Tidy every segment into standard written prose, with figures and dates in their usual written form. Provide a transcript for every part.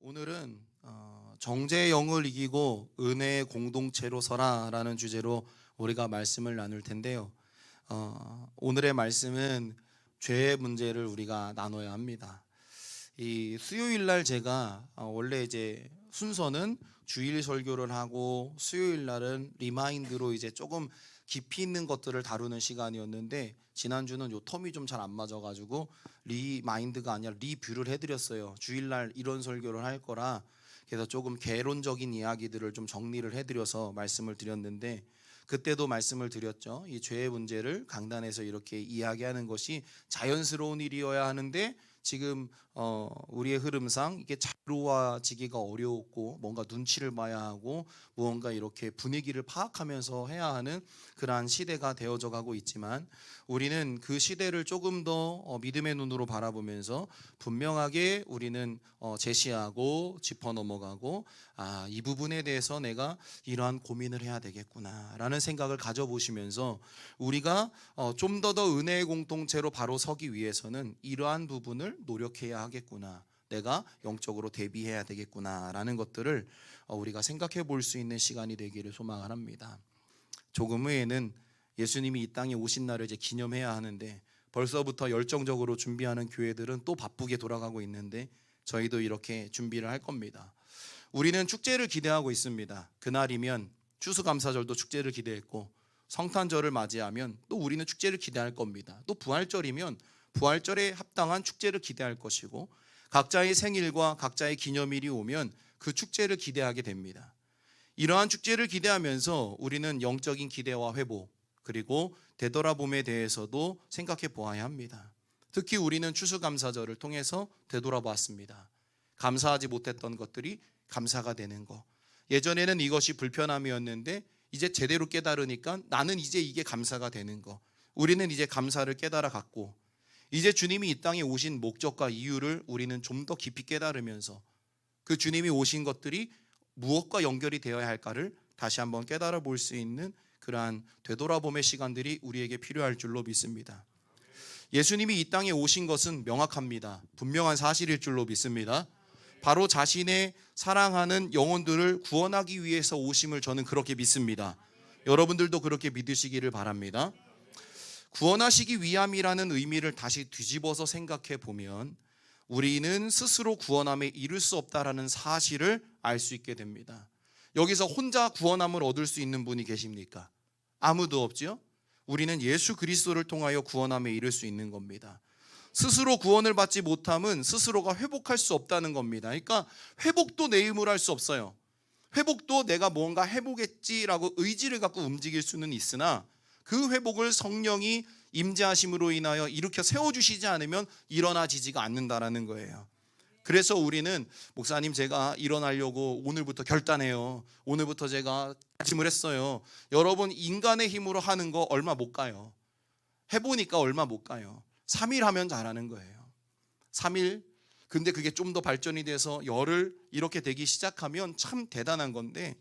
오늘은 정죄의 영을 이기고 은혜의 공동체로 서라라는 주제로 우리가 말씀을 나눌 텐데요. 오늘의 말씀은 죄의 문제를 우리가 나눠야 합니다. 이 수요일 날 제가 원래 이제 순서는 주일 설교를 하고 수요일 날은 리마인드로 이제 조금 깊이 있는 것들을 다루는 시간이었는데, 지난주는 요 텀이 좀 잘 안 맞아가지고 리마인드가 아니라 리뷰를 해드렸어요. 주일날 이런 설교를 할 거라. 그래서 조금 개론적인 이야기들을 좀 정리를 해드려서 말씀을 드렸는데, 그때도 말씀을 드렸죠. 이 죄의 문제를 강단에서 이렇게 이야기하는 것이 자연스러운 일이어야 하는데, 지금 우리의 흐름상 이게 자유로워지기가 어려웠고, 뭔가 눈치를 봐야 하고 무언가 이렇게 분위기를 파악하면서 해야 하는 그러한 시대가 되어져 가고 있지만, 우리는 그 시대를 조금 더 믿음의 눈으로 바라보면서 분명하게 우리는 제시하고 짚어 넘어가고, 이 부분에 대해서 내가 이러한 고민을 해야 되겠구나 라는 생각을 가져보시면서, 우리가 좀 더 은혜의 공동체로 바로 서기 위해서는 이러한 부분을 노력해야 하겠구나, 내가 영적으로 대비해야 되겠구나 라는 것들을 우리가 생각해 볼 수 있는 시간이 되기를 소망을 합니다. 조금 후에는 예수님이 이 땅에 오신 날을 이제 기념해야 하는데, 벌써부터 열정적으로 준비하는 교회들은 또 바쁘게 돌아가고 있는데, 저희도 이렇게 준비를 할 겁니다. 우리는 축제를 기대하고 있습니다. 그날이면 추수감사절도 축제를 기대했고, 성탄절을 맞이하면 또 우리는 축제를 기대할 겁니다. 또 부활절이면 부활절에 합당한 축제를 기대할 것이고, 각자의 생일과 각자의 기념일이 오면 그 축제를 기대하게 됩니다. 이러한 축제를 기대하면서 우리는 영적인 기대와 회복, 그리고 되돌아봄에 대해서도 생각해 보아야 합니다. 특히 우리는 추수감사절을 통해서 되돌아봤습니다. 감사하지 못했던 것들이 감사가 되는 것. 예전에는 이것이 불편함이었는데 이제 제대로 깨달으니까 나는 이제 이게 감사가 되는 것. 우리는 이제 감사를 깨달아 갔고, 이제 주님이 이 땅에 오신 목적과 이유를 우리는 좀 더 깊이 깨달으면서 그 주님이 오신 것들이 무엇과 연결이 되어야 할까를 다시 한번 깨달아 볼 수 있는 그러한 되돌아봄의 시간들이 우리에게 필요할 줄로 믿습니다. 예수님이 이 땅에 오신 것은 명확합니다. 분명한 사실일 줄로 믿습니다. 바로 자신의 사랑하는 영혼들을 구원하기 위해서 오심을 저는 그렇게 믿습니다. 여러분들도 그렇게 믿으시기를 바랍니다. 구원하시기 위함이라는 의미를 다시 뒤집어서 생각해 보면 우리는 스스로 구원함에 이를 수 없다라는 사실을 알 수 있게 됩니다. 여기서 혼자 구원함을 얻을 수 있는 분이 계십니까? 아무도 없죠? 우리는 예수 그리스도를 통하여 구원함에 이를 수 있는 겁니다. 스스로 구원을 받지 못함은 스스로가 회복할 수 없다는 겁니다. 그러니까 회복도 내 힘으로 할 수 없어요. 회복도 내가 뭔가 해보겠지라고 의지를 갖고 움직일 수는 있으나, 그 회복을 성령이 임재하심으로 인하여 일으켜 세워주시지 않으면 일어나지지가 않는다라는 거예요. 그래서 우리는, 목사님 제가 일어나려고 오늘부터 결단해요, 오늘부터 제가 다짐을 했어요. 여러분, 인간의 힘으로 하는 거 얼마 못 가요. 해보니까 얼마 못 가요. 3일 하면 잘하는 거예요. 3일. 근데 그게 좀 더 발전이 돼서 열흘 이렇게 되기 시작하면 참 대단한 건데,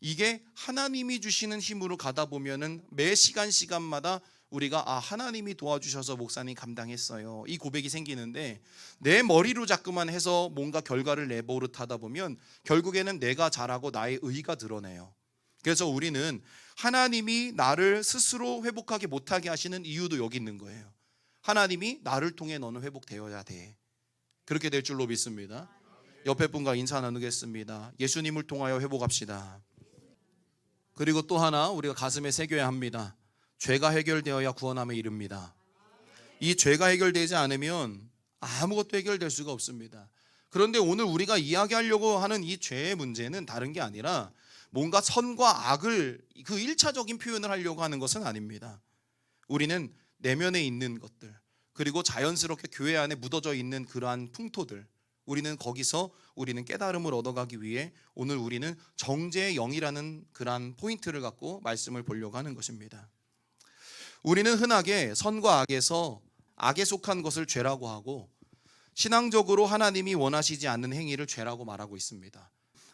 이게 하나님이 주시는 힘으로 가다 보면은 매 시간마다 우리가 하나님이 도와주셔서 목사님 감당했어요, 이 고백이 생기는데, 내 머리로 자꾸만 해서 뭔가 결과를 내버릇하다 보면 결국에는 내가 잘하고 나의 의가 드러내요. 그래서 우리는 하나님이 나를 스스로 회복하게 못하게 하시는 이유도 여기 있는 거예요. 하나님이 나를 통해 너는 회복되어야 돼. 그렇게 될 줄로 믿습니다. 옆에 분과 인사 나누겠습니다. 예수님을 통하여 회복합시다. 그리고 또 하나 우리가 가슴에 새겨야 합니다. 죄가 해결되어야 구원함에 이릅니다. 이 죄가 해결되지 않으면 아무것도 해결될 수가 없습니다. 그런데 오늘 우리가 이야기하려고 하는 이 죄의 문제는 다른 게 아니라 뭔가 선과 악을 그 1차적인 표현을 하려고 하는 것은 아닙니다. 우리는 내면에 있는 것들, 그리고 자연스럽게 교회 안에 묻어져 있는 그러한 풍토들, 우리는 거기서 우리는 깨달음을 얻어가기 위해 오늘 우리는 정죄의 영이라는 그러한 포인트를 갖고 말씀을 보려고 하는 것입니다. 우리는 흔하게 선과 악에서 악에 속한 것을 죄라고 하고, 신앙적으로 하나님이 원하시지 않는 행위를 죄라고 말하고 있습니다.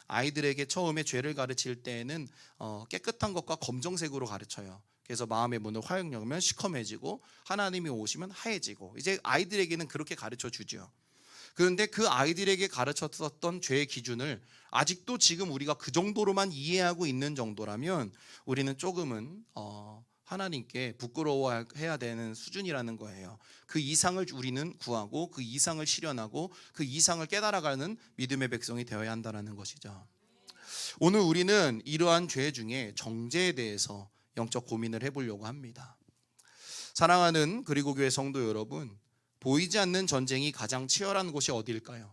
아이들에게 처음에 죄를 가르칠 때에는 깨끗한 것과 검정색으로 가르쳐요. 그래서 마음의 문을 활짝 열면 시커매지고 하나님이 오시면 하얘지고, 이제 아이들에게는 그렇게 가르쳐 주죠. 그런데 그 아이들에게 가르쳤었던 죄의 기준을 아직도 지금 우리가 그 정도로만 이해하고 있는 정도라면 우리는 조금은 하나님께 부끄러워해야 되는 수준이라는 거예요. 그 이상을 우리는 구하고 그 이상을 실현하고 그 이상을 깨달아가는 믿음의 백성이 되어야 한다는 것이죠. 오늘 우리는 이러한 죄 중에 정죄에 대해서 영적 고민을 해보려고 합니다. 사랑하는 그리고교회 성도 여러분, 보이지 않는 전쟁이 가장 치열한 곳이 어디일까요?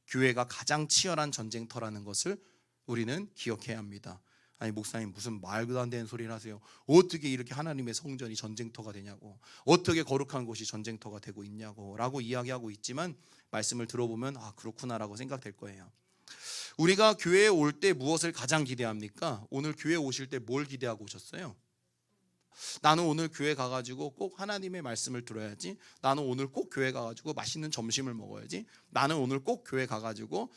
교회가 가장 치열한 전쟁터라는 것을 우리는 기억해야 합니다. 아니 목사님 무슨 말도 안 되는 소리를 하세요. 어떻게 이렇게 하나님의 성전이 전쟁터가 되냐고, 어떻게 거룩한 곳이 전쟁터가 되고 있냐고 라고 이야기하고 있지만 말씀을 들어보면 아 그렇구나라고 생각될 거예요. 우리가 교회에 올 때 무엇을 가장 기대합니까? 오늘 교회 오실 때 뭘 기대하고 오셨어요? 나는 오늘 교회 가가지고 꼭 하나님의 말씀을 들어야지. 나는 오늘 꼭 교회 가가지고 맛있는 점심을 먹어야지. 나는 오늘 꼭 교회 가가지고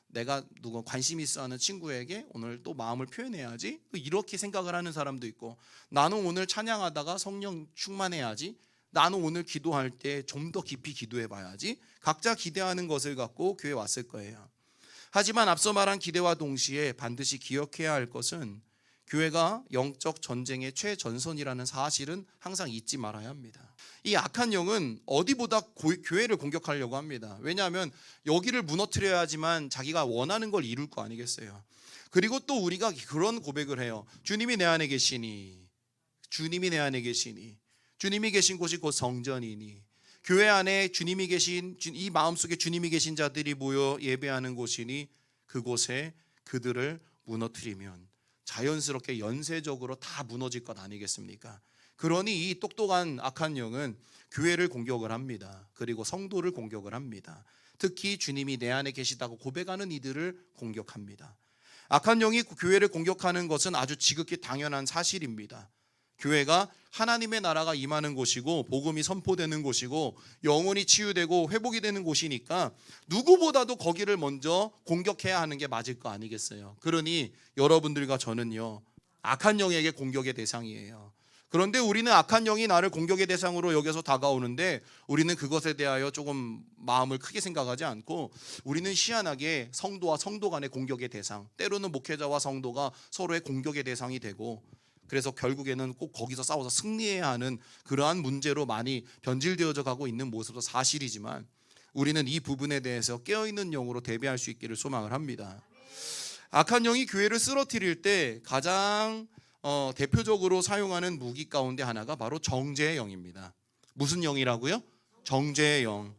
내가 누가 관심 있어하는 친구에게 오늘 또 마음을 표현해야지. 이렇게 생각을 하는 사람도 있고, 나는 오늘 찬양하다가 성령 충만해야지. 나는 오늘 기도할 때 좀 더 깊이 기도해 봐야지. 각자 기대하는 것을 갖고 교회에 왔을 거예요. 하지만 앞서 말한 기대와 동시에 반드시 기억해야 할 것은 교회가 영적 전쟁의 최전선이라는 사실은 항상 잊지 말아야 합니다. 이 악한 영은 어디보다 교회를 공격하려고 합니다. 왜냐하면 여기를 무너뜨려야지만 자기가 원하는 걸 이룰 거 아니겠어요. 그리고 또 우리가 그런 고백을 해요. 주님이 내 안에 계시니, 주님이 내 안에 계시니, 주님이 계신 곳이 곧 성전이니, 교회 안에 주님이 계신, 이 마음속에 주님이 계신 자들이 모여 예배하는 곳이니 그곳에 그들을 무너뜨리면 자연스럽게 연쇄적으로 다 무너질 것 아니겠습니까? 그러니 이 똑똑한 악한 영은 교회를 공격을 합니다. 그리고 성도를 공격을 합니다. 특히 주님이 내 안에 계시다고 고백하는 이들을 공격합니다. 악한 영이 교회를 공격하는 것은 아주 지극히 당연한 사실입니다. 교회가 하나님의 나라가 임하는 곳이고 복음이 선포되는 곳이고 영혼이 치유되고 회복이 되는 곳이니까 누구보다도 거기를 먼저 공격해야 하는 게 맞을 거 아니겠어요. 그러니 여러분들과 저는요, 악한 영에게 공격의 대상이에요. 그런데 우리는 악한 영이 나를 공격의 대상으로 여겨서 다가오는데 우리는 그것에 대하여 조금 마음을 크게 생각하지 않고 우리는 희한하게 성도와 성도 간의 공격의 대상, 때로는 목회자와 성도가 서로의 공격의 대상이 되고, 그래서 결국에는 꼭 거기서 싸워서 승리해야 하는 그러한 문제로 많이 변질되어져 가고 있는 모습도 사실이지만 우리는 이 부분에 대해서 깨어있는 영으로 대비할 수 있기를 소망을 합니다. 악한 영이 교회를 쓰러뜨릴 때 가장 대표적으로 사용하는 무기 가운데 하나가 바로 정죄의 영입니다. 무슨 영이라고요? 정죄의 영.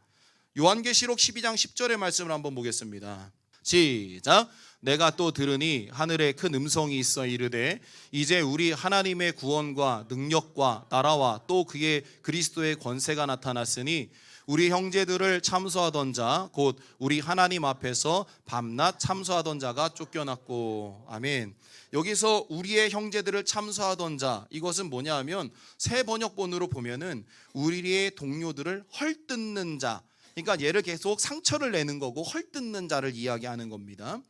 요한계시록 12장 10절의 말씀을 한번 보겠습니다. 시작. 내가 또 들으니 하늘에 큰 음성이 있어 이르되 이제 우리 하나님의 구원과 능력과 나라와 또 그의 그리스도의 권세가 나타났으니 우리 형제들을 참소하던 자 곧 우리 하나님 앞에서 밤낮 참소하던 자가 쫓겨났고. 아멘. 여기서 우리의 형제들을 참소하던 자, 이것은 뭐냐 하면 새 번역본으로 보면은 우리의 동료들을 헐뜯는 자, 그러니까 얘를 계속 상처를 내는 거고 헐뜯는 자를 이야기하는 겁니다.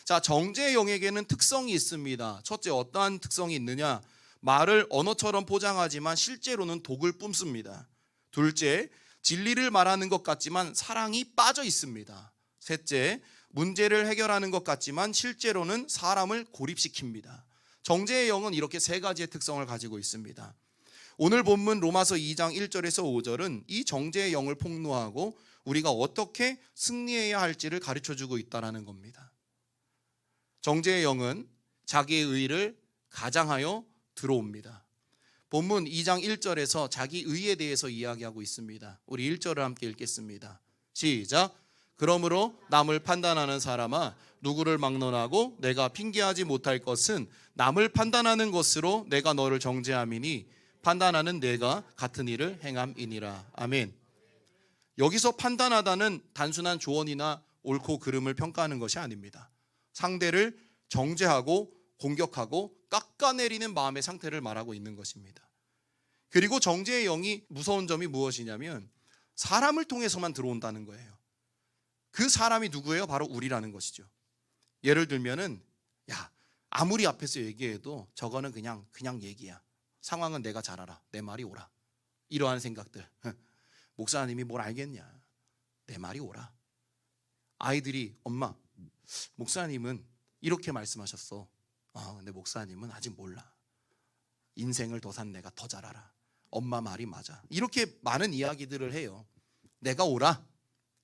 자, 정죄의 영에게는 특성이 있습니다. 첫째, 어떠한 특성이 있느냐? 말을 언어처럼 포장하지만 실제로는 독을 뿜습니다. 둘째, 진리를 말하는 것 같지만 사랑이 빠져 있습니다. 셋째, 문제를 해결하는 것 같지만 실제로는 사람을 고립시킵니다. 정죄의 영은 이렇게 세 가지의 특성을 가지고 있습니다. 오늘 본문 로마서 2장 1절에서 5절은 이 정죄의 영을 폭로하고 우리가 어떻게 승리해야 할지를 가르쳐주고 있다는 겁니다. 정죄의 영은 자기의 의를 가장하여 들어옵니다. 본문 2장 1절에서 자기 의에 대해서 이야기하고 있습니다. 우리 1절을 함께 읽겠습니다. 시작. 그러므로 남을 판단하는 사람아, 누구를 막론하고 내가 핑계하지 못할 것은 남을 판단하는 것으로 내가 너를 정죄함이니 판단하는 내가 같은 일을 행함이니라. 아멘. 여기서 판단하다는 단순한 조언이나 옳고 그름을 평가하는 것이 아닙니다. 상대를 정죄하고 공격하고 깎아내리는 마음의 상태를 말하고 있는 것입니다. 그리고 정죄의 영이 무서운 점이 무엇이냐면 사람을 통해서만 들어온다는 거예요. 그 사람이 누구예요? 바로 우리라는 것이죠. 예를 들면은 야, 아무리 앞에서 얘기해도 저거는 그냥 얘기야. 상황은 내가 잘 알아. 내 말이 옳아. 이러한 생각들. 목사님이 뭘 알겠냐? 내 말이 옳아. 아이들이 엄마, 목사님은 이렇게 말씀하셨어. 근데 목사님은 아직 몰라. 인생을 더 산 내가 더 잘 알아. 엄마 말이 맞아. 이렇게 많은 이야기들을 해요. 내가 옳아.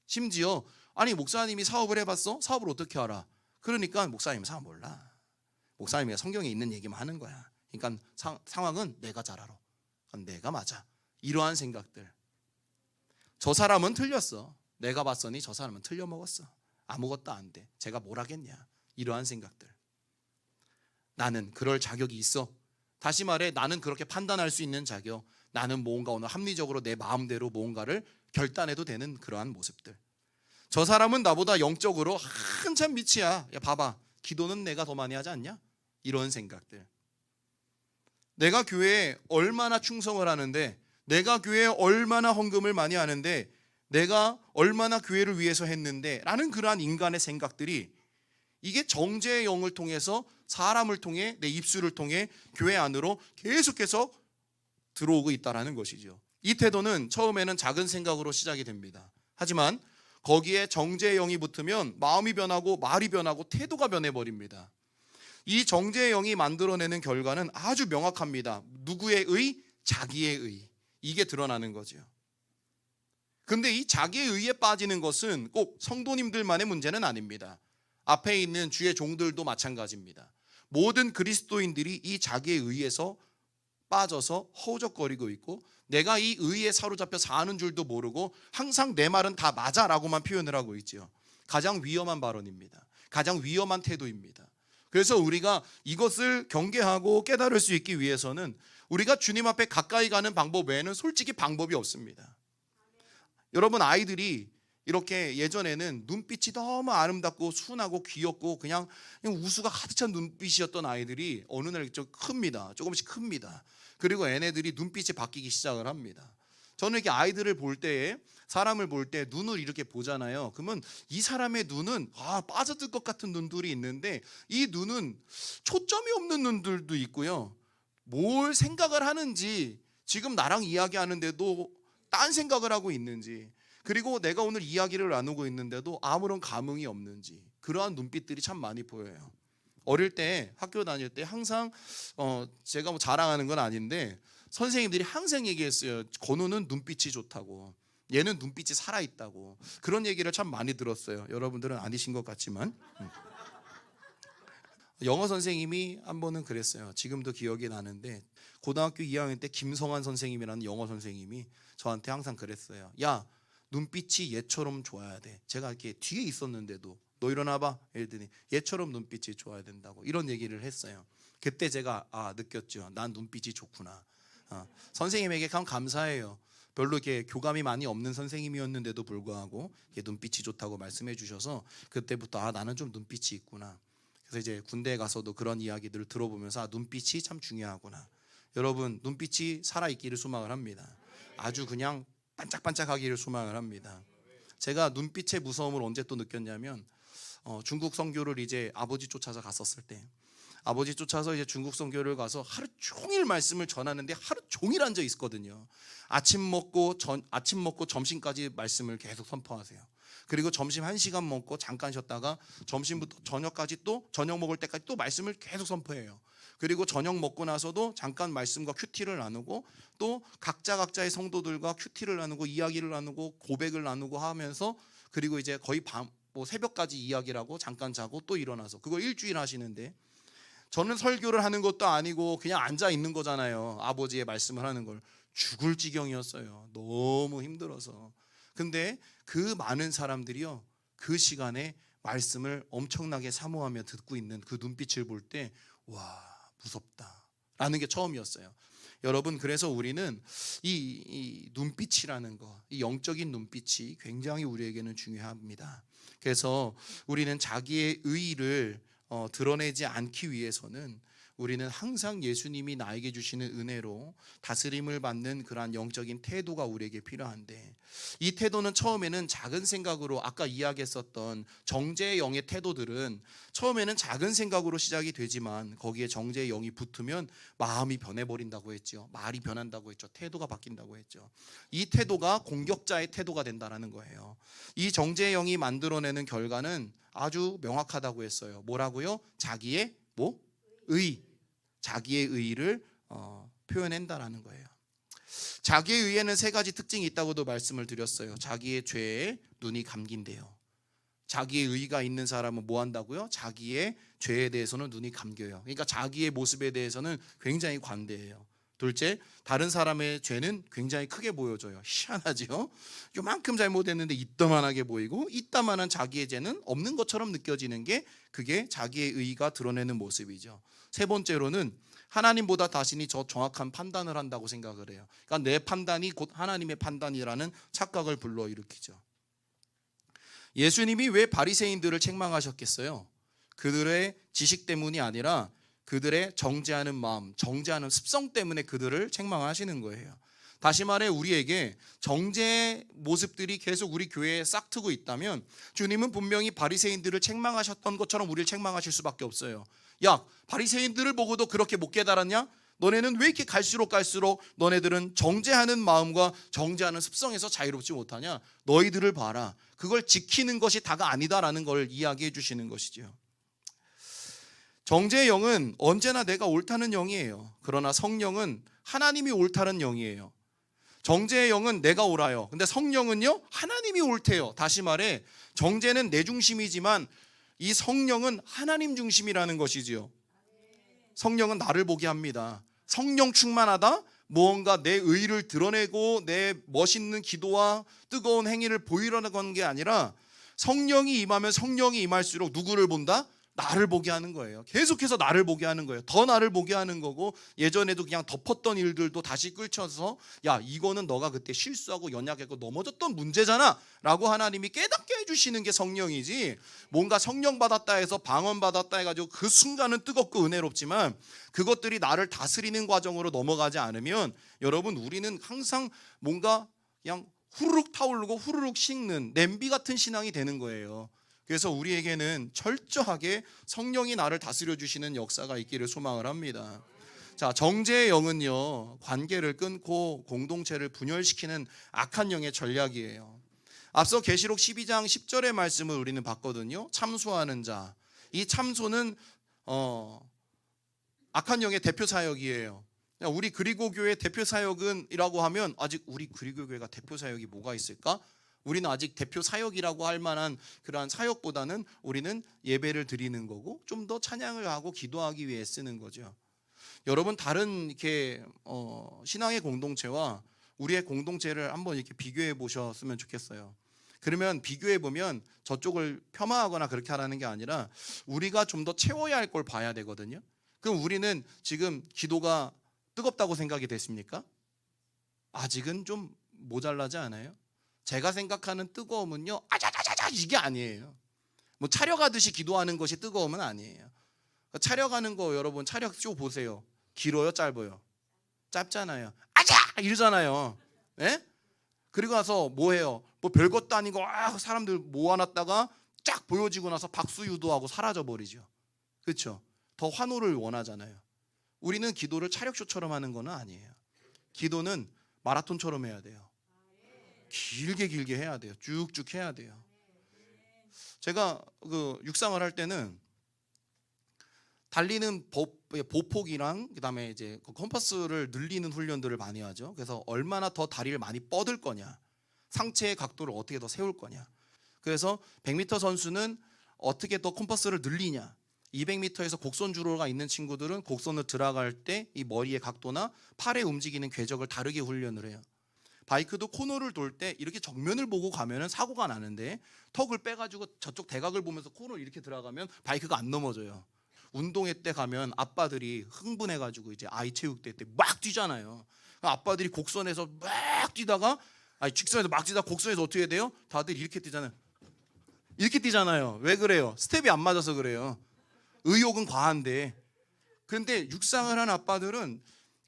심지어 아니 목사님이 사업을 해봤어? 사업을 어떻게 알아? 그러니까 목사님 사업 몰라. 목사님이 성경에 있는 얘기만 하는 거야. 그러니까 상황은 내가 잘 알아. 내가 맞아. 이러한 생각들. 저 사람은 틀렸어. 내가 봤으니 저 사람은 틀려먹었어. 아무것도 안 돼. 제가 뭘 하겠냐. 이러한 생각들. 나는 그럴 자격이 있어. 다시 말해 나는 그렇게 판단할 수 있는 자격. 나는 뭔가 오늘 합리적으로 내 마음대로 뭔가를 결단해도 되는 그러한 모습들. 저 사람은 나보다 영적으로 한참 밑이야. 야 봐봐. 기도는 내가 더 많이 하지 않냐? 이런 생각들. 내가 교회에 얼마나 충성을 하는데, 내가 교회에 얼마나 헌금을 많이 하는데, 내가 얼마나 교회를 위해서 했는데 라는 그러한 인간의 생각들이 이게 정죄의 영을 통해서 사람을 통해 내 입술을 통해 교회 안으로 계속해서 들어오고 있다는 것이죠. 이 태도는 처음에는 작은 생각으로 시작이 됩니다. 하지만 거기에 정죄의 영이 붙으면 마음이 변하고 말이 변하고 태도가 변해버립니다. 이 정죄의 영이 만들어내는 결과는 아주 명확합니다. 누구의 의? 자기의 의. 이게 드러나는 거죠. 근데 이 자기의 의에 빠지는 것은 꼭 성도님들만의 문제는 아닙니다. 앞에 있는 주의 종들도 마찬가지입니다. 모든 그리스도인들이 이 자기의 의에서 빠져서 허우적거리고 있고, 내가 이 의에 사로잡혀 사는 줄도 모르고 항상 내 말은 다 맞아라고만 표현을 하고 있죠. 가장 위험한 발언입니다. 가장 위험한 태도입니다. 그래서 우리가 이것을 경계하고 깨달을 수 있기 위해서는 우리가 주님 앞에 가까이 가는 방법 외에는 솔직히 방법이 없습니다. 여러분, 아이들이 이렇게 예전에는 눈빛이 너무 아름답고 순하고 귀엽고 그냥 우수가 가득 찬 눈빛이었던 아이들이 어느 날 좀 큽니다. 조금씩 큽니다. 그리고 얘네들이 눈빛이 바뀌기 시작을 합니다. 저는 이렇게 아이들을 볼 때에, 사람을 볼 때 눈을 이렇게 보잖아요. 그러면 이 사람의 눈은 빠져들 것 같은 눈들이 있는데, 이 눈은 초점이 없는 눈들도 있고요. 뭘 생각을 하는지, 지금 나랑 이야기하는데도 딴 생각을 하고 있는지, 그리고 내가 오늘 이야기를 나누고 있는데도 아무런 감흥이 없는지, 그러한 눈빛들이 참 많이 보여요. 어릴 때 학교 다닐 때 항상 제가 뭐 자랑하는 건 아닌데 선생님들이 항상 얘기했어요. 건우는 눈빛이 좋다고, 얘는 눈빛이 살아있다고. 그런 얘기를 참 많이 들었어요. 여러분들은 아니신 것 같지만. 영어 선생님이 한 번은 그랬어요. 지금도 기억이 나는데, 고등학교 2학년 때 김성환 선생님이라는 영어 선생님이 저한테 항상 그랬어요. 야, 눈빛이 얘처럼 좋아야 돼. 제가 이렇게 뒤에 있었는데도 너 일어나봐 이랬더니 얘처럼 눈빛이 좋아야 된다고 이런 얘기를 했어요. 그때 제가 느꼈죠. 난 눈빛이 좋구나. 선생님에게 참 감사해요. 별로 이렇게 교감이 많이 없는 선생님이었는데도 불구하고 눈빛이 좋다고 말씀해 주셔서 그때부터 나는 좀 눈빛이 있구나. 그래서 이제 군대에 가서도 그런 이야기들을 들어보면서 눈빛이 참 중요하구나. 여러분, 눈빛이 살아있기를 소망을 합니다. 아주 그냥 반짝반짝하기를 소망을 합니다. 제가 눈빛의 무서움을 언제 또 느꼈냐면, 중국 선교를 이제 아버지 쫓아서 갔었을 때, 아버지 쫓아서 이제 중국 선교를 가서 하루 종일 말씀을 전하는데 하루 종일 앉아 있거든요. 아침 먹고 점심까지 말씀을 계속 선포하세요. 그리고 점심 1시간 먹고 잠깐 쉬었다가 점심부터 저녁까지 또 저녁 먹을 때까지 또 말씀을 계속 선포해요. 그리고 저녁 먹고 나서도 잠깐 말씀과 큐티를 나누고 또 각자의 성도들과 큐티를 나누고 이야기를 나누고 고백을 나누고 하면서, 그리고 이제 거의 새벽까지 이야기를 하고 잠깐 자고 또 일어나서 그걸 일주일 하시는데, 저는 설교를 하는 것도 아니고 그냥 앉아 있는 거잖아요. 아버지의 말씀을 하는 걸. 죽을 지경이었어요. 너무 힘들어서. 근데 그 많은 사람들이요, 그 시간에 말씀을 엄청나게 사모하며 듣고 있는 그 눈빛을 볼 때 와, 무섭다 라는 게 처음이었어요. 여러분, 그래서 우리는 이 눈빛이라는 거, 이 영적인 눈빛이 굉장히 우리에게는 중요합니다. 그래서 우리는 자기의 의의를 드러내지 않기 위해서는 우리는 항상 예수님이 나에게 주시는 은혜로 다스림을 받는 그러한 영적인 태도가 우리에게 필요한데, 이 태도는 처음에는 작은 생각으로, 아까 이야기했었던 정죄의 영의 태도들은 처음에는 작은 생각으로 시작이 되지만 거기에 정죄의 영이 붙으면 마음이 변해버린다고 했죠. 말이 변한다고 했죠. 태도가 바뀐다고 했죠. 이 태도가 공격자의 태도가 된다는 거예요. 이 정죄의 영이 만들어내는 결과는 아주 명확하다고 했어요. 뭐라고요? 자기의 자기의 의의를 표현한다라는 거예요. 자기의 의에는 세 가지 특징이 있다고도 말씀을 드렸어요. 자기의 죄에 눈이 감긴대요. 자기의 의의가 있는 사람은 뭐 한다고요? 자기의 죄에 대해서는 눈이 감겨요. 그러니까 자기의 모습에 대해서는 굉장히 관대해요. 둘째, 다른 사람의 죄는 굉장히 크게 보여져요. 희한하죠? 요만큼 잘못했는데 이따만하게 보이고, 이따만한 자기의 죄는 없는 것처럼 느껴지는 게, 그게 자기의 의의가 드러내는 모습이죠. 세 번째로는 하나님보다 자신이 더 정확한 판단을 한다고 생각을 해요. 그러니까 내 판단이 곧 하나님의 판단이라는 착각을 불러일으키죠. 예수님이 왜 바리새인들을 책망하셨겠어요? 그들의 지식 때문이 아니라 그들의 정죄하는 마음, 정죄하는 습성 때문에 그들을 책망하시는 거예요. 다시 말해 우리에게 정죄의 모습들이 계속 우리 교회에 싹트고 있다면 주님은 분명히 바리새인들을 책망하셨던 것처럼 우리를 책망하실 수밖에 없어요. 야, 바리새인들을 보고도 그렇게 못 깨달았냐? 너네는 왜 이렇게 갈수록 너네들은 정죄하는 마음과 정죄하는 습성에서 자유롭지 못하냐? 너희들을 봐라. 그걸 지키는 것이 다가 아니다라는 걸 이야기해 주시는 것이죠. 정죄의 영은 언제나 내가 옳다는 영이에요. 그러나 성령은 하나님이 옳다는 영이에요. 정죄의 영은 내가 옳아요. 근데 성령은요, 하나님이 옳대요. 다시 말해 정죄는 내 중심이지만 이 성령은 하나님 중심이라는 것이지요. 성령은 나를 보게 합니다. 성령 충만하다? 무언가 내 의의를 드러내고 내 멋있는 기도와 뜨거운 행위를 보이려는 하는 게 아니라, 성령이 임하면 성령이 임할수록 누구를 본다? 나를 보게 하는 거예요. 계속해서 나를 보게 하는 거예요. 더 나를 보게 하는 거고, 예전에도 그냥 덮었던 일들도 다시 끌쳐서, 야, 이거는 너가 그때 실수하고 연약했고 넘어졌던 문제잖아 라고 하나님이 깨닫게 해주시는 게 성령이지, 뭔가 성령 받았다 해서 방언 받았다 해가지고 그 순간은 뜨겁고 은혜롭지만 그것들이 나를 다스리는 과정으로 넘어가지 않으면, 여러분, 우리는 항상 뭔가 그냥 후루룩 타오르고 후루룩 식는 냄비 같은 신앙이 되는 거예요. 그래서 우리에게는 철저하게 성령이 나를 다스려 주시는 역사가 있기를 소망을 합니다. 자, 정죄의 영은요, 관계를 끊고 공동체를 분열시키는 악한 영의 전략이에요. 앞서 계시록 12장 10절의 말씀을 우리는 봤거든요. 참소하는 자. 이 참소는 악한 영의 대표 사역이에요. 우리 그리고 교회 대표 사역은이라고 하면, 아직 우리 그리고 교회가 대표 사역이 뭐가 있을까? 우리는 아직 대표 사역이라고 할 만한 그러한 사역보다는 우리는 예배를 드리는 거고, 좀 더 찬양을 하고 기도하기 위해 쓰는 거죠. 여러분, 다른 이렇게 신앙의 공동체와 우리의 공동체를 한번 이렇게 비교해 보셨으면 좋겠어요. 그러면 비교해 보면 저쪽을 폄하하거나 그렇게 하라는 게 아니라 우리가 좀 더 채워야 할 걸 봐야 되거든요. 그럼 우리는 지금 기도가 뜨겁다고 생각이 됐습니까? 아직은 좀 모자라지 않아요? 제가 생각하는 뜨거움은요, 아자자자자 이게 아니에요. 뭐 차려가듯이 기도하는 것이 뜨거움은 아니에요. 차려가는 거, 여러분 차려쇼 보세요. 길어요, 짧아요? 짧잖아요. 아자 이러잖아요. 예? 그리고 나서 뭐 해요? 뭐 별것도 아니고 사람들 모아놨다가 쫙 보여지고 나서 박수 유도하고 사라져버리죠. 그렇죠? 더 환호를 원하잖아요. 우리는 기도를 차력쇼처럼 하는 건 아니에요. 기도는 마라톤처럼 해야 돼요. 길게 해야 돼요. 쭉쭉 해야 돼요. 제가 그 육상을 할 때는 달리는 보폭이랑 그다음에 이제 컴퍼스를 늘리는 훈련들을 많이 하죠. 그래서 얼마나 더 다리를 많이 뻗을 거냐, 상체의 각도를 어떻게 더 세울 거냐. 그래서 100m 선수는 어떻게 더 컴퍼스를 늘리냐, 200m에서 곡선 주로가 있는 친구들은 곡선을 들어갈 때 이 머리의 각도나 팔의 움직이는 궤적을 다르게 훈련을 해요. 바이크도 코너를 돌 때 이렇게 정면을 보고 가면은 사고가 나는데, 턱을 빼가지고 저쪽 대각을 보면서 코너를 이렇게 들어가면 바이크가 안 넘어져요. 운동회 때 가면 아빠들이 흥분해가지고 이제 아이 체육대 때 막 뛰잖아요. 아빠들이 곡선에서 막 뛰다가, 직선에서 막 뛰다가 곡선에서 어떻게 돼요? 다들 이렇게 뛰잖아요. 이렇게 뛰잖아요. 왜 그래요? 스텝이 안 맞아서 그래요. 의욕은 과한데. 그런데 육상을 한 아빠들은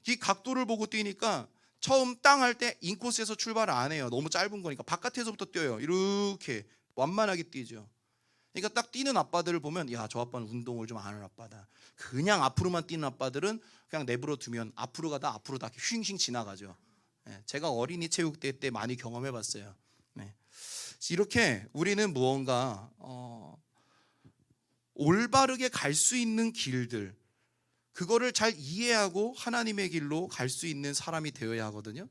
이 각도를 보고 뛰니까 처음 땅 할 때 인코스에서 출발을 안 해요. 너무 짧은 거니까 바깥에서부터 뛰어요. 이렇게 완만하게 뛰죠. 그러니까 딱 뛰는 아빠들을 보면 야, 저 아빠는 운동을 좀 아는 아빠다. 그냥 앞으로만 뛰는 아빠들은 그냥 내버려 두면 앞으로 가다 앞으로 다 휘잉 지나가죠. 제가 어린이 체육대회 때 많이 경험해 봤어요. 이렇게 우리는 무언가 올바르게 갈 수 있는 길들, 그거를 잘 이해하고 하나님의 길로 갈 수 있는 사람이 되어야 하거든요.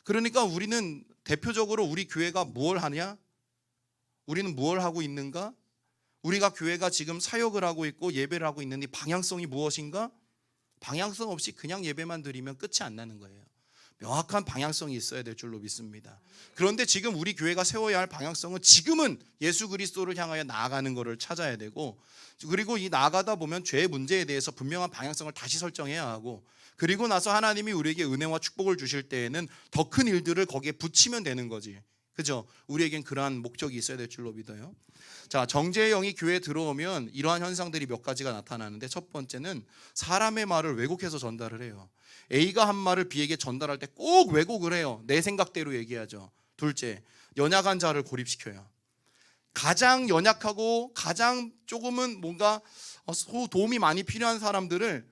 그러니까 우리는 대표적으로 우리 교회가 뭘 하냐? 우리는 뭘 하고 있는가? 우리가 교회가 지금 사역을 하고 있고 예배를 하고 있는 이 방향성이 무엇인가? 방향성 없이 그냥 예배만 드리면 끝이 안 나는 거예요. 명확한 방향성이 있어야 될 줄로 믿습니다. 그런데 지금 우리 교회가 세워야 할 방향성은 지금은 예수 그리스도를 향하여 나아가는 것을 찾아야 되고, 그리고 이 나아가다 보면 죄의 문제에 대해서 분명한 방향성을 다시 설정해야 하고, 그리고 나서 하나님이 우리에게 은혜와 축복을 주실 때에는 더 큰 일들을 거기에 붙이면 되는 거지. 그죠? 우리에겐 그러한 목적이 있어야 될 줄로 믿어요. 자, 정죄의 영이 교회에 들어오면 이러한 현상들이 몇 가지가 나타나는데, 첫 번째는 사람의 말을 왜곡해서 전달을 해요. A가 한 말을 B에게 전달할 때 꼭 왜곡을 해요. 내 생각대로 얘기하죠. 둘째, 연약한 자를 고립시켜요. 가장 연약하고 가장 조금은 뭔가 도움이 많이 필요한 사람들을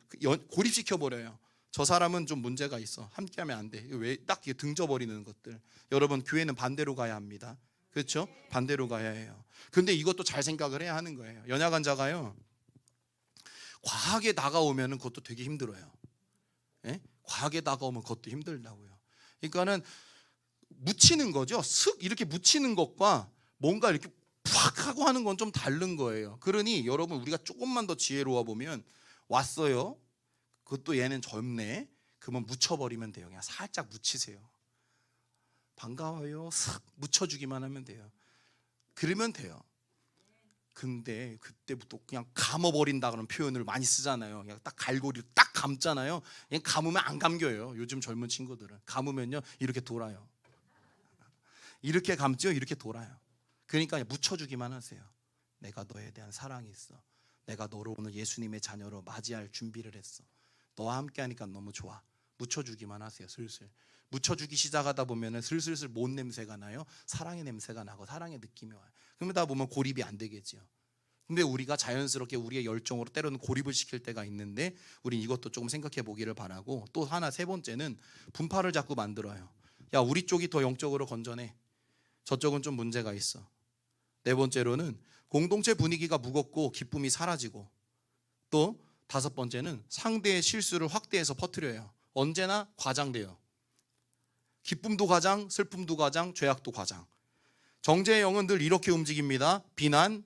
고립시켜버려요. 저 사람은 좀 문제가 있어, 함께하면 안 돼. 왜 딱 등져버리는 것들. 여러분, 교회는 반대로 가야 합니다. 그렇죠? 반대로 가야 해요. 근데 이것도 잘 생각을 해야 하는 거예요. 연약한 자가요, 과하게 다가오면 그것도 되게 힘들어요. 과하게 다가오면 그것도 힘들다고요. 그러니까는 묻히는 거죠. 슥 이렇게 묻히는 것과 뭔가 이렇게 팍 하고 하는 건 좀 다른 거예요. 그러니 여러분, 우리가 조금만 더 지혜로워 보면, 왔어요, 그것도 얘는 젊네, 그러면 묻혀버리면 돼요. 그냥 살짝 묻히세요. 반가워요, 슥 묻혀주기만 하면 돼요. 그러면 돼요. 근데 그때부터 그냥 감아버린다 그런 표현을 많이 쓰잖아요. 그냥 딱 갈고리를 딱 감잖아요. 그냥 감으면 안 감겨요. 요즘 젊은 친구들은 감으면요 이렇게 돌아요. 이렇게 감죠, 이렇게 돌아요. 그러니까 묻혀주기만 하세요. 내가 너에 대한 사랑이 있어. 내가 너를 오늘 예수님의 자녀로 맞이할 준비를 했어. 너와 함께하니까 너무 좋아. 묻혀주기만 하세요. 슬슬 묻혀주기 시작하다 보면 슬슬 뭔 냄새가 나요? 사랑의 냄새가 나고 사랑의 느낌이 와요. 그러다 보면 고립이 안 되겠죠. 근데 우리가 자연스럽게 우리의 열정으로 때로는 고립을 시킬 때가 있는데, 우린 이것도 조금 생각해 보기를 바라고, 또 하나, 세 번째는 분파를 자꾸 만들어요. 야, 우리 쪽이 더 영적으로 건전해, 저쪽은 좀 문제가 있어. 네 번째로는 공동체 분위기가 무겁고 기쁨이 사라지고, 또 다섯 번째는 상대의 실수를 확대해서 퍼뜨려요. 언제나 과장돼요. 기쁨도 과장, 슬픔도 과장, 죄악도 과장. 정죄의 영은 늘 이렇게 움직입니다. 비난,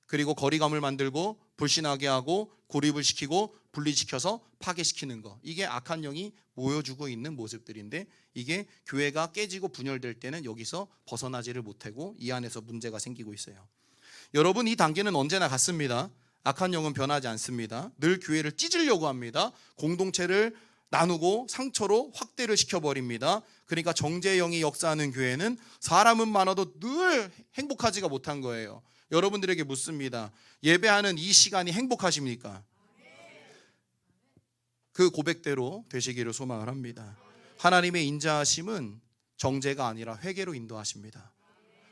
그리고 거리감을 만들고 불신하게 하고 고립을 시키고 분리시켜서 파괴시키는 거. 이게 악한 영이 보여주고 있는 모습들인데, 이게 교회가 깨지고 분열될 때는 여기서 벗어나지를 못하고 이 안에서 문제가 생기고 있어요. 여러분, 이 단계는 언제나 같습니다. 악한 영은 변하지 않습니다. 늘 교회를 찢으려고 합니다. 공동체를 나누고 상처로 확대를 시켜버립니다. 그러니까 정죄의 영이 역사하는 교회는 사람은 많아도 늘 행복하지가 못한 거예요. 여러분들에게 묻습니다. 예배하는 이 시간이 행복하십니까? 그 고백대로 되시기를 소망을 합니다. 하나님의 인자하심은 정죄가 아니라 회개로 인도하십니다.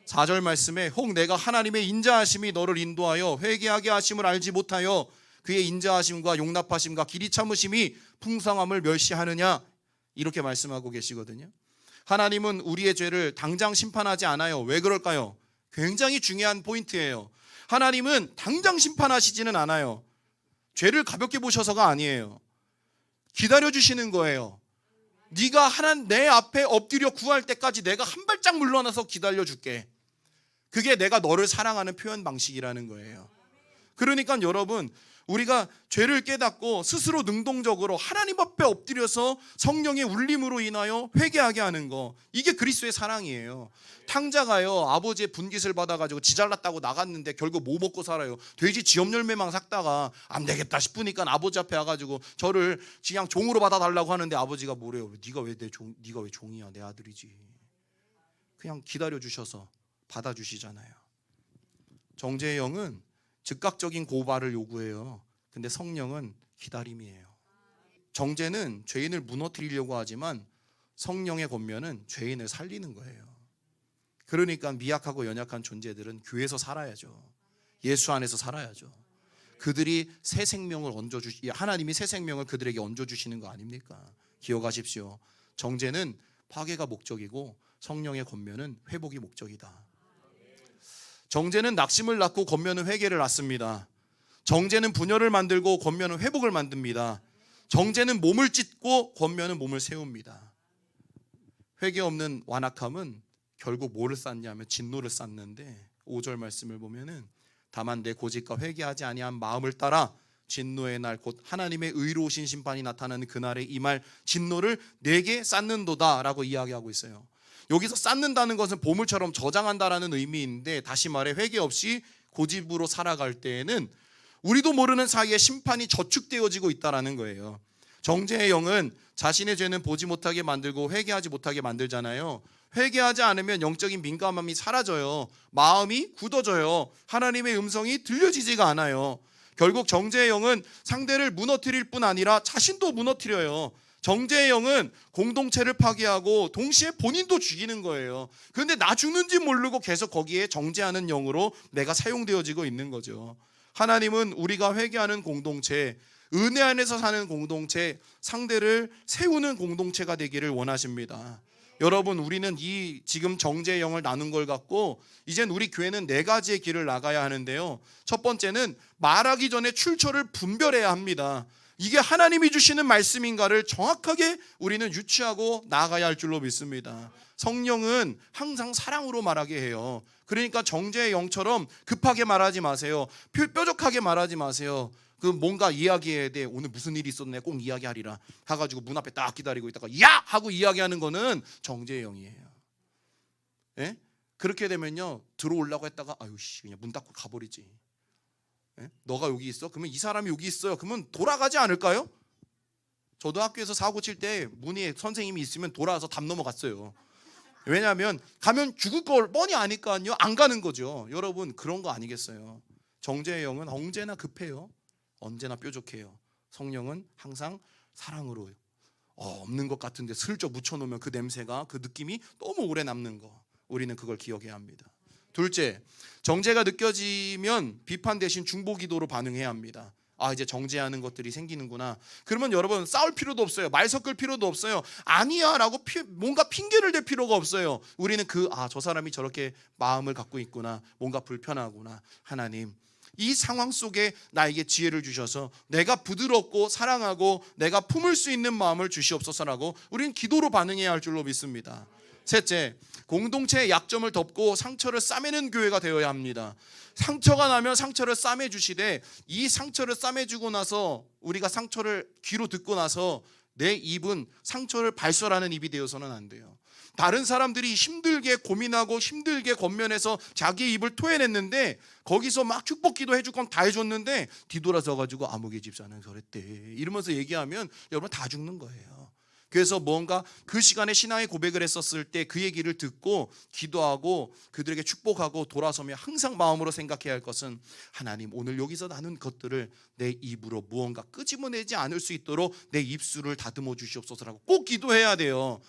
4절 말씀에 혹 내가 하나님의 인자하심이 너를 인도하여 회개하게 하심을 알지 못하여 그의 인자하심과 용납하심과 길이 참으심이 풍성함을 멸시하느냐, 이렇게 말씀하고 계시거든요. 하나님은 우리의 죄를 당장 심판하지 않아요. 왜 그럴까요? 굉장히 중요한 포인트예요. 하나님은 당장 심판하시지는 않아요. 죄를 가볍게 보셔서가 아니에요. 기다려주시는 거예요. 네가 내 앞에 엎드려 구할 때까지 내가 한 발짝 물러나서 기다려줄게. 그게 내가 너를 사랑하는 표현 방식이라는 거예요. 그러니까 여러분, 우리가 죄를 깨닫고 스스로 능동적으로 하나님 앞에 엎드려서 성령의 울림으로 인하여 회개하게 하는 거, 이게 그리스도의 사랑이에요. 탕자가요, 아버지의 분깃을 받아가지고 지 잘났다고 나갔는데 결국 뭐 먹고 살아요? 돼지 지엽열매만 삭다가 안 되겠다 싶으니까 아버지 앞에 와가지고 저를 그냥 종으로 받아달라고 하는데, 아버지가 뭐래요? 네가 왜 종이야? 내 아들이지. 그냥 기다려주셔서 받아주시잖아요. 정죄의 영은 즉각적인 고발을 요구해요. 근데 성령은 기다림이에요. 정죄는 죄인을 무너뜨리려고 하지만 성령의 권면은 죄인을 살리는 거예요. 그러니까 미약하고 연약한 존재들은 교회에서 살아야죠. 예수 안에서 살아야죠. 그들이 새 생명을 하나님이 새 생명을 그들에게 얹어 주시는 거 아닙니까? 기억하십시오. 정죄는 파괴가 목적이고 성령의 권면은 회복이 목적이다. 정죄는 낙심을 낳고 권면은 회개를 낳습니다. 정죄는 분열을 만들고 권면은 회복을 만듭니다. 정죄는 몸을 찢고 권면은 몸을 세웁니다. 회개 없는 완악함은 결국 뭐를 쌓냐면 진노를 쌓는데 5절 말씀을 보면은 다만 내 고집과 회개하지 아니한 마음을 따라 진노의 날 곧 하나님의 의로우신 심판이 나타나는 그날에 임할 진노를 내게 쌓는도다 라고 이야기하고 있어요. 여기서 쌓는다는 것은 보물처럼 저장한다라는 의미인데, 다시 말해 회개 없이 고집으로 살아갈 때에는 우리도 모르는 사이에 심판이 저축되어지고 있다라는 거예요. 정죄의 영은 자신의 죄는 보지 못하게 만들고 회개하지 못하게 만들잖아요. 회개하지 않으면 영적인 민감함이 사라져요. 마음이 굳어져요. 하나님의 음성이 들려지지가 않아요. 결국 정죄의 영은 상대를 무너뜨릴 뿐 아니라 자신도 무너뜨려요. 정죄의 영은 공동체를 파괴하고 동시에 본인도 죽이는 거예요. 그런데 나 죽는지 모르고 계속 거기에 정죄하는 영으로 내가 사용되어지고 있는 거죠. 하나님은 우리가 회개하는 공동체, 은혜 안에서 사는 공동체, 상대를 세우는 공동체가 되기를 원하십니다. 여러분, 우리는 이 지금 정죄의 영을 나눈 걸 갖고 이젠 우리 교회는 4가지의 길을 나가야 하는데요. 첫 번째는 말하기 전에 출처를 분별해야 합니다. 이게 하나님이 주시는 말씀인가를 정확하게 우리는 유추하고 나아가야 할 줄로 믿습니다. 성령은 항상 사랑으로 말하게 해요. 그러니까 정죄의 영처럼 급하게 말하지 마세요. 뾰족하게 말하지 마세요. 그 뭔가 이야기해야 돼. 오늘 무슨 일이 있었네 꼭 이야기하리라 해가지고 문 앞에 딱 기다리고 있다가 야! 하고 이야기하는 거는 정죄의 영이에요. 예? 그렇게 되면요, 들어오려고 했다가 아유 씨 그냥 문 닫고 가버리지. 예? 너가 여기 있어? 그러면 이 사람이 여기 있어요. 그러면 돌아가지 않을까요? 저도 학교에서 사고 칠 때 문에 선생님이 있으면 돌아와서 담 넘어갔어요. 왜냐하면 가면 죽을 걸 뻔히 아니까요. 안 가는 거죠. 여러분, 그런 거 아니겠어요? 정죄의 영은 언제나 급해요. 언제나 뾰족해요. 성령은 항상 사랑으로 없는 것 같은데 슬쩍 묻혀놓으면 그 냄새가, 그 느낌이 너무 오래 남는 거, 우리는 그걸 기억해야 합니다. 둘째, 정죄가 느껴지면 비판 대신 중보 기도로 반응해야 합니다. 아, 이제 정죄하는 것들이 생기는구나. 그러면 여러분, 싸울 필요도 없어요. 말 섞을 필요도 없어요. 아니야 라고 뭔가 핑계를 댈 필요가 없어요. 우리는 저 사람이 저렇게 마음을 갖고 있구나, 뭔가 불편하구나. 하나님, 이 상황 속에 나에게 지혜를 주셔서 내가 부드럽고 사랑하고 내가 품을 수 있는 마음을 주시옵소서라고 우리는 기도로 반응해야 할 줄로 믿습니다. 셋째, 공동체의 약점을 덮고 상처를 싸매는 교회가 되어야 합니다. 상처가 나면 상처를 싸매주시되, 이 상처를 싸매주고 나서 우리가 상처를 귀로 듣고 나서 내 입은 상처를 발설하는 입이 되어서는 안 돼요. 다른 사람들이 힘들게 고민하고 힘들게 권면해서 자기의 입을 토해냈는데 거기서 막 축복기도 해줄 건 다 해줬는데 뒤돌아서 가지고 아무개 집사는 저랬대 이러면서 얘기하면 여러분 다 죽는 거예요. 그래서 뭔가 그 시간에 신앙의 고백을 했었을 때 그 얘기를 듣고 기도하고 그들에게 축복하고 돌아서며 항상 마음으로 생각해야 할 것은, 하나님, 오늘 여기서 나눈 것들을 내 입으로 무언가 끄집어내지 않을 수 있도록 내 입술을 다듬어 주시옵소서라고 꼭 기도해야 돼요.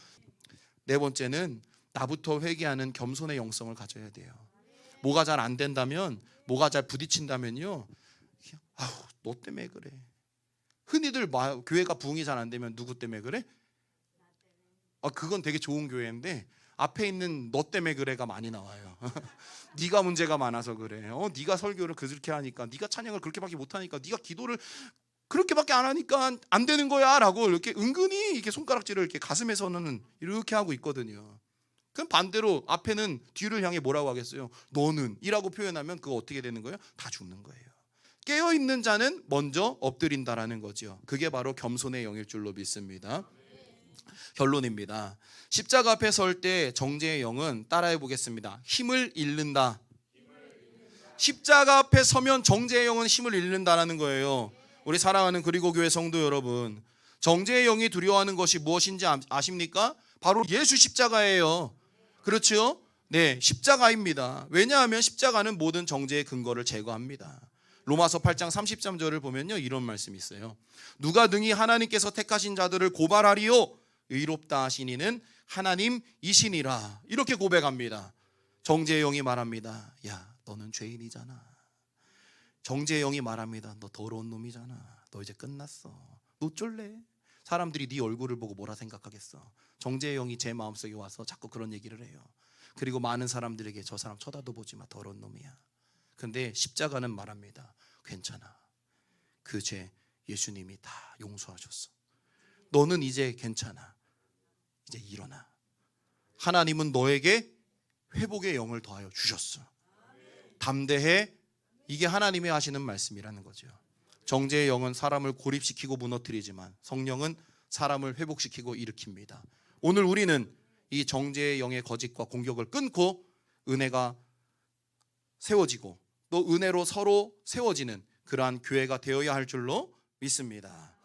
네 번째는 나부터 회개하는 겸손의 영성을 가져야 돼요. 뭐가 잘 안 된다면, 뭐가 잘 부딪힌다면요, 아우 너 때문에 그래. 흔히들 교회가 부흥이 잘 안 되면 누구 때문에 그래? 그건 되게 좋은 교회인데 앞에 있는 너 때문에 그래가 많이 나와요. 네가 문제가 많아서 그래. 네가 설교를 그렇게 하니까, 네가 찬양을 그렇게밖에 못하니까, 네가 기도를 그렇게밖에 안 하니까 안 되는 거야 라고 이렇게 은근히 이렇게 손가락질을 이렇게 가슴에서는 이렇게 하고 있거든요. 그럼 반대로 앞에는 뒤를 향해 뭐라고 하겠어요? 너는 이라고 표현하면 그거 어떻게 되는 거예요? 다 죽는 거예요. 깨어있는 자는 먼저 엎드린다라는 거죠. 그게 바로 겸손의 영일 줄로 믿습니다. 결론입니다. 십자가 앞에 설 때 정죄의 영은, 따라해 보겠습니다, 힘을 잃는다. 십자가 앞에 서면 정죄의 영은 힘을 잃는다라는 거예요. 우리 사랑하는 그리고교회 성도 여러분, 정죄의 영이 두려워하는 것이 무엇인지 아십니까? 바로 예수 십자가예요. 그렇죠? 네, 십자가입니다. 왜냐하면 십자가는 모든 정죄의 근거를 제거합니다. 로마서 8장 33절을 보면요, 이런 말씀이 있어요. 누가 능히 하나님께서 택하신 자들을 고발하리요? 의롭다 하시니는 하나님이시니라. 이렇게 고백합니다. 정죄의 영이 말합니다. 야, 너는 죄인이잖아. 정죄의 영이 말합니다. 너 더러운 놈이잖아. 너 이제 끝났어. 너 어쩔래? 사람들이 네 얼굴을 보고 뭐라 생각하겠어? 정죄의 영이 제 마음속에 와서 자꾸 그런 얘기를 해요. 그리고 많은 사람들에게 저 사람 쳐다도 보지 마. 더러운 놈이야. 근데 십자가는 말합니다. 괜찮아. 그 죄 예수님이 다 용서하셨어. 너는 이제 괜찮아. 이제 일어나. 하나님은 너에게 회복의 영을 더하여 주셨어. 담대해. 이게 하나님이 하시는 말씀이라는 거죠. 정죄의 영은 사람을 고립시키고 무너뜨리지만 성령은 사람을 회복시키고 일으킵니다. 오늘 우리는 이 정죄의 영의 거짓과 공격을 끊고 은혜가 세워지고 또 은혜로 서로 세워지는 그러한 교회가 되어야 할 줄로 믿습니다.